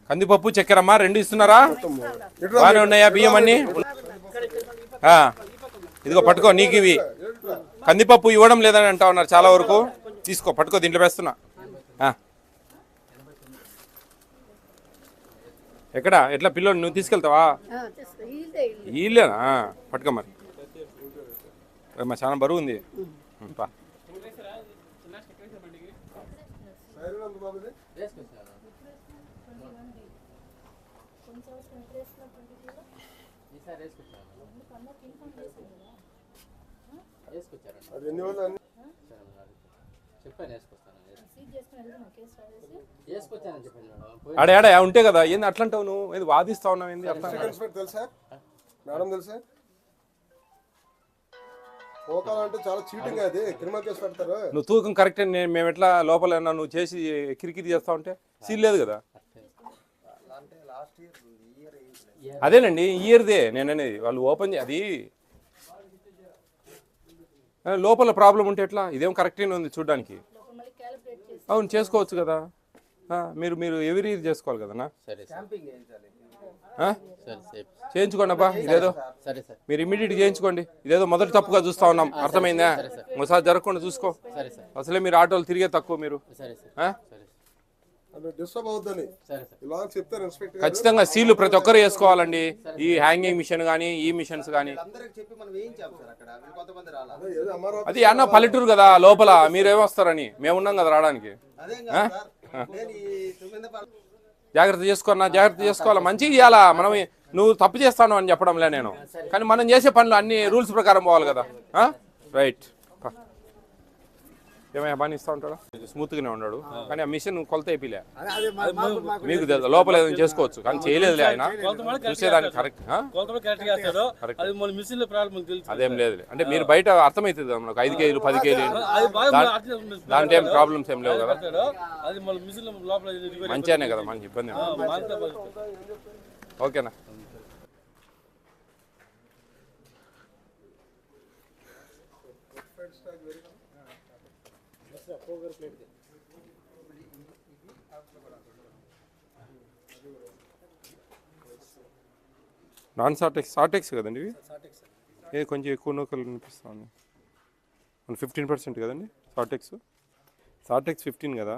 కందిపప్పు చక్కెరమ్మా రెండు ఇస్తున్నారా? బాగానే ఉన్నాయా బియ్యం అన్ని? ఇదిగో పట్టుకో, నీకు ఇవి కందిపప్పు ఇవ్వడం లేదని అంటా ఉన్నారు చాలా వరకు. తీసుకో, పట్టుకో, దీంట్లో వేస్తున్నా. ఎక్కడా ఎట్లా పిల్లోడు నువ్వు తీసుకెళ్తావా? వీళ్ళేనా? పట్టుకో మరి, మా చాలా బరువు ఉంది. ఆడే ఉంటే కదా, ఏంది అట్లా అంటావు నువ్వు? ఏది వాదిస్తా ఉన్నావు? ఏంది అట్లా? తెలుసా మేడం, తెలుసా అంటే చాలా చీటింగ్, అది క్రిమినల్ కేసు పెడతారు. నువ్వు తూకం కరెక్ట్ అని మేము ఎట్లా లోపల నువ్వు చేసి కిరికిరి చేస్తా ఉంటే సీల్ లేదు కదా? అదేనండి ఇయర్దే నేను అనేది. వాళ్ళు ఓపెన్ అది లోపల ప్రాబ్లం ఉంటే ఎట్లా? ఇదేం కరెక్ట్గానే ఉంది చూడడానికి. అవును, చేసుకోవచ్చు కదా. మీరు ఎవరి చేసుకోవాలి కదన్నా. చేయించుకోండి అబ్బా, ఇదేదో మీరు ఇమ్మీడియట్ చేయించుకోండి. ఇదేదో మొదటి తప్పుగా చూస్తా ఉన్నాం, అర్థమైందా? ఒకసారి జరగకుండా చూసుకో. అసలే మీరు ఆటోలు తిరిగే తక్కువ. మీరు ఖచ్చితంగా సీలు ప్రతి ఒక్కరు వేసుకోవాలండి. ఈ హ్యాంగింగ్ మిషన్ కానీ, ఈ మిషన్స్ కానీ. అది అన్న పల్లెటూరు కదా, లోపల మీరేమొస్తారని మేమున్నాం కదా రావడానికి. జాగ్రత్త చేసుకోన్నా, జాగ్రత్త చేసుకోవాలా, మంచిగా చేయాలా. మనం నువ్వు తప్పు చేస్తాను అని చెప్పడంలే నేను, కానీ మనం చేసే పనులు అన్ని రూల్స్ ప్రకారం పోవాలి కదా. రైట్. ఏమైనా పని ఇస్తా ఉంటాడు, స్మూత్గానే ఉన్నాడు, కానీ ఆ మిషన్ కొలత అయిపోలే. మీకు తెలుసు లోపల ఏదైనా చేసుకోవచ్చు, కానీ చేయలేదులే ఆయన. చూసేదానికి కరెక్ట్ అదేం లేదు. అంటే మీరు బయట అర్థమవుతుంది కదా మనకు, 5 కేజీలు 10 కేజీలు దాంట్లో ఏం ప్రాబ్లమ్స్ ఏం లేవు కదా. మంచిగానే కదా, మనకి ఇబ్బంది ఓకేనా? నాన్ సాటెక్స్, సాటెక్స్ కదండి ఇవి. ఏ కొంచెం ఎక్కువ నూకలు అనిపిస్తుంది. 15% కదండి సాటెక్స్. సాటెక్స్ 15 కదా.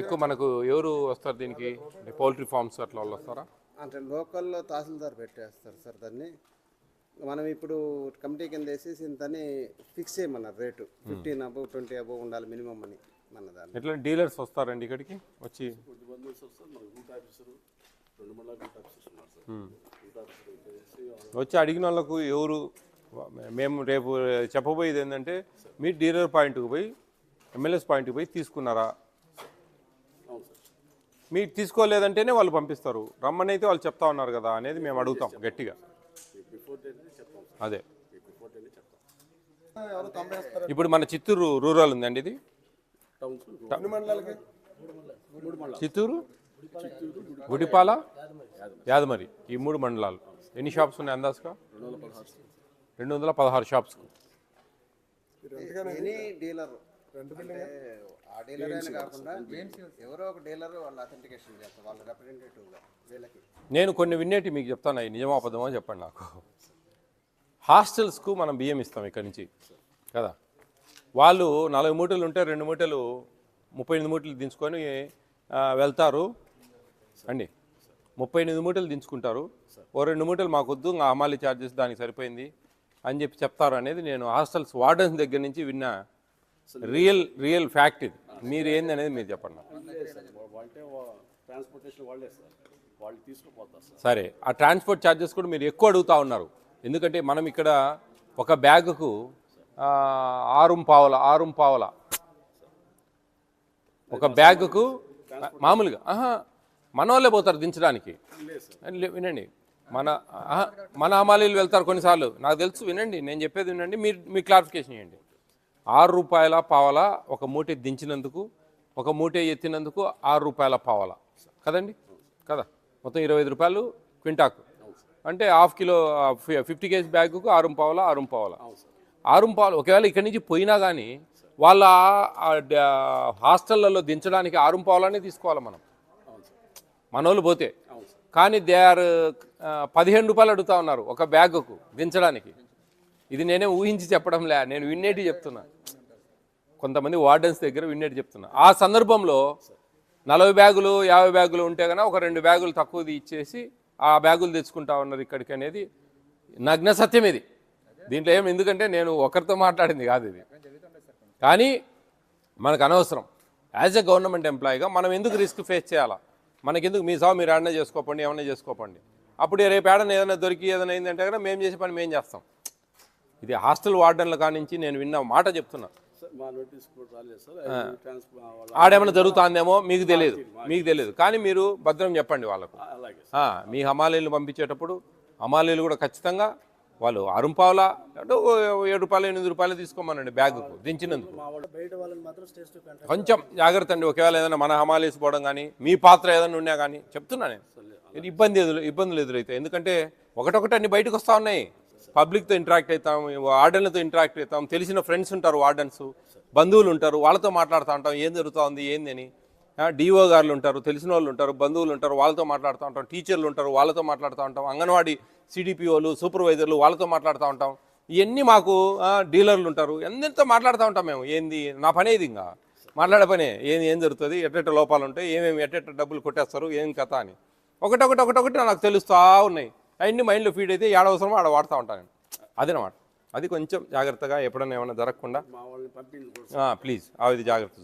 ఎక్కువ మనకు ఎవరు వస్తారు దీనికి? పౌల్ట్రీ ఫార్మ్స్ అట్లా వాళ్ళు వస్తారా? అంటే లోకల్లో తహసీల్దార్ పెట్టేస్తారు సార్ దాన్ని. మనం ఇప్పుడు కమిటీ కింద వేసేసి ఇంతని ఫిక్స్ చేయమన్నారు రేటు. 15 అబోవ్ 20 అబోవ్ ఉండాలి మినిమం అని మన దాన్ని. ఎట్లా డీలర్స్ వస్తారండి ఇక్కడికి వచ్చి? వచ్చి అడిగిన వాళ్ళకు ఎవరు? మేము రేపు చెప్పబోయేది ఏంటంటే, మీరు డీలర్ పాయింట్కి పోయి ఎమ్మెల్యేస్ పాయింట్కి పోయి తీసుకున్నారా? మీరు తీసుకోలేదంటేనే వాళ్ళు పంపిస్తారు. రమ్మని అయితే వాళ్ళు చెప్తా ఉన్నారు కదా అనేది మేము అడుగుతాం గట్టిగా. అదే ఇప్పుడు మన చిత్తూరు రూరల్ ఉందండి, ఇది చిత్తూరు, గుడిపాల, యాదమరి, ఈ 3 మండలాలు. ఎన్ని షాప్స్ ఉన్నాయి అందాజుగా? 216 షాప్స్. నేను కొన్ని వినేటి మీకు చెప్తాను, అవి నిజమా అబద్ధమో చెప్పండి నాకు. హాస్టల్స్కు మనం బియ్యం ఇస్తాం ఇక్కడి నుంచి కదా. వాళ్ళు 40 మూటలు ఉంటే 2 మూటలు 38 మూటలు దించుకొని వెళ్తారు అండి. 38 మూటలు దించుకుంటారు. ఓ 2 మూటలు మాకొద్దు, హమాలీ ఛార్జెస్ దానికి సరిపోయింది అని చెప్తారు అనేది నేను హాస్టల్స్ వార్డెన్స్ దగ్గర నుంచి విన్న రియల్ ఫ్యాక్ట్ ఇది. మీరు ఏంది అనేది మీరు చెప్పండి. సరే, ఆ ట్రాన్స్పోర్ట్ ఛార్జెస్ కూడా మీరు ఎక్కువ అడుగుతూ ఉన్నారు. ఎందుకంటే మనం ఇక్కడ ఒక బ్యాగుకు 6 పావల ఒక బ్యాగుకు మామూలుగా. మన వాళ్ళే పోతారు దించడానికి. వినండి, మన హమాలీలు వెళ్తారు కొన్నిసార్లు, నాకు తెలుసు. వినండి, నేను చెప్పేది వినండి, మీరు క్లారిఫికేషన్ చేయండి. 6 రూపాయల పావల ఒక మూట దించినందుకు, ఒక మూట ఎత్తినందుకు 6 రూపాయల పావల కదండి కదా. మొత్తం 25 రూపాయలు క్వింటాకు. అంటే ½ కిలో 50 కేజీ బ్యాగుకు 6 పావల. ఆరుంపాలు ఒకవేళ ఇక్కడి నుంచి పోయినా కానీ వాళ్ళ హాస్టళ్లలో దించడానికి ఆరుంపాలనే తీసుకోవాలి మనం మనోళ్ళు పోతే. కానీ దే ఆర్ 15 రూపాయలు అడుగుతా ఉన్నారు ఒక బ్యాగుకు దించడానికి. ఇది నేనే ఊహించి చెప్పడంలే, నేను విన్నేటి చెప్తున్నా. కొంతమంది వార్డెన్స్ దగ్గర విన్నేటి చెప్తున్నా. ఆ సందర్భంలో 40 బ్యాగులు 50 బ్యాగులు ఉంటే కన్నా ఒక 2 బ్యాగులు తక్కువది ఇచ్చేసి ఆ బ్యాగులు తెచ్చుకుంటా ఉన్నారు ఇక్కడికి అనేది నగ్న సత్యం ఇది. దీంట్లో ఏం, ఎందుకంటే నేను ఒకరితో మాట్లాడింది కాదు ఇది. కానీ మనకు అనవసరం. యాజ్ ఎ గవర్నమెంట్ ఎంప్లాయీగా మనం ఎందుకు రిస్క్ ఫేస్ చేయాలా? మనకెందుకు? మీ సాగు మీరు ఏడన్నా చేసుకోకండి, ఏమన్నా చేసుకోకండి. అప్పుడు రేపు ఏడన్నా ఏదైనా దొరికి ఏదైనా అయిందంటే కదా మేము చేసే పని మేము చేస్తాం. ఇది హాస్టల్ వార్డెన్ల కానించి నేను విన్న మాట చెప్తున్నా. ఆడేమైనా జరుగుతుందేమో మీకు తెలియదు కానీ మీరు భద్రం చెప్పండి వాళ్ళకు. మీ హమాలీలు పంపించేటప్పుడు హమాలీలు కూడా ఖచ్చితంగా వాళ్ళు 6 రూపాయల అంటే 7 రూపాయలు 8 రూపాయలు తీసుకోమనండి బ్యాగుకు దించినందుకు. కొంచెం జాగ్రత్త అండి. ఒకవేళ ఏదైనా మన హమాలీస్ పోవడం కానీ మీ పాత్ర ఏదైనా ఉన్నా కానీ చెప్తున్నా నేను ఇబ్బందులు ఎదురైతాయి. ఎందుకంటే ఒకటొకటి అన్ని బయటకు వస్తూ ఉన్నాయి. పబ్లిక్తో ఇంటరాక్ట్ అవుతాం, వార్డెన్లతో ఇంటరాక్ట్ అవుతాం, తెలిసిన ఫ్రెండ్స్ ఉంటారు, వార్డెన్స్ బంధువులు ఉంటారు, వాళ్ళతో మాట్లాడుతూ ఉంటాం ఏం జరుగుతుంది ఏంది అని. డిఓ గారులు ఉంటారు, తెలిసిన వాళ్ళు ఉంటారు, బంధువులు ఉంటారు, వాళ్ళతో మాట్లాడుతూ ఉంటాం. టీచర్లు ఉంటారు, వాళ్ళతో మాట్లాడుతూ ఉంటాం. అంగన్వాడీ సిడిపిఓలు సూపర్వైజర్లు వాళ్ళతో మాట్లాడుతూ ఉంటాం. ఇవన్నీ మాకు డీలర్లు ఉంటారు, ఎంతో మాట్లాడుతూ ఉంటాం మేము. ఏంది నా పనే ఇది, ఇంకా మాట్లాడే పనే. ఏం జరుగుతుంది, ఎట్టెట్ట లోపాలు ఉంటాయి, ఏమేమి ఎట్టెట్ట డబ్బులు కొట్టేస్తారు, ఏం కథ అని ఒకటొకటి నాకు తెలుస్తూ ఉన్నాయి. అవన్నీ మైండ్లో ఫీడ్ అయితే ఏడ అవసరమో ఆడ వాడుతూ ఉంటాను. అదనమాట. అది కొంచెం జాగ్రత్తగా ఎప్పుడైనా ఏమైనా జరగకుండా ప్లీజ్ అది జాగ్రత్త.